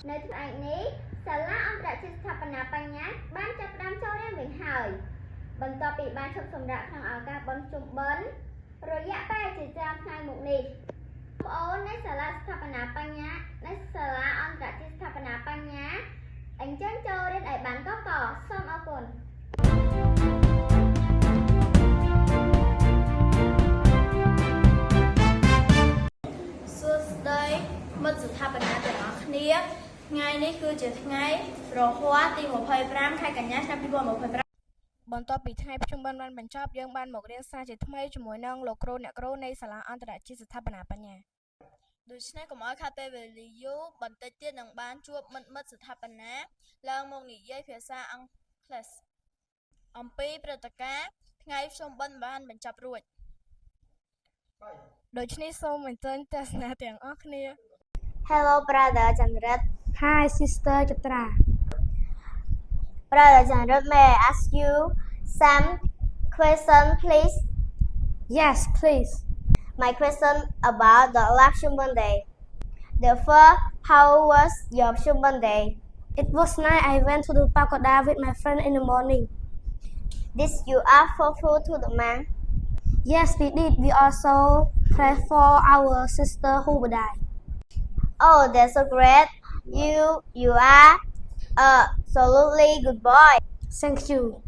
នៅថ្ងៃនេះសាលាអន្តរជាតិស្ថាបនាបញ្ញាបានចាប់ផ្ដើមចូលរៀនវិញហើយបន្ទាប់ពីបានឈប់សម្រាកក្នុងឱកាសបុណ្យភ្ជុំបិណ្ឌរយៈពេលជាច្រើនថ្ងៃមកនេះបងប្អូននៃសាលាស្ថាបនាបញ្ញានៃសាលាអន្តរជាតិស្ថាបនាបញ្ញាអញ្ជើញចូលរៀនឲ្យបានកកសូមអរគុណសួស្តីមិត្តស្ថាបនាទាំងអស់គ្នាថ្ងៃនេះគឺជាថ្ងៃរហ័សទី25ខែកញ្ញាឆ្នាំ2025បន្ទាប់ពីថ្ងៃប្រជុំបិណ្ឌបានបញ្ចប់យើងបានមករៀនសារជាថ្មីជាមួយនឹងលោកគ្រូអ្នកគ្រូនៃសាលាអន្តរជាតិស្ថាបនាបញ្ញាដូច្នេះកុំឲ្យខាតពេលវេលាយូរបន្តិចទៀតនឹងបានជួបមិត្តស្ថាបនាឡើងមកនិយាយភាសាអង់គ្លេសអំពីព្រឹត្តិការណ៍ថ្ងៃប្រជុំបិណ្ឌបានបញ្ចប់រួចដូច្នេះសូមអញ្ជើញទស្សនាទាំងអស់គ្នា Hello brother Chandrat. Hi sister Chitra. Brother Chandrat, may I ask you some question please? Yes, please. My question about the last Shumban Day. Therefore, how was your Shumban Day? It was nice. I went to the pagoda with my friend in the morning. Did you ask for food to the man? Yes, we did. We also prayed for our sister who would die. Oh, that's so great. You are absolutely good boy. Thank you.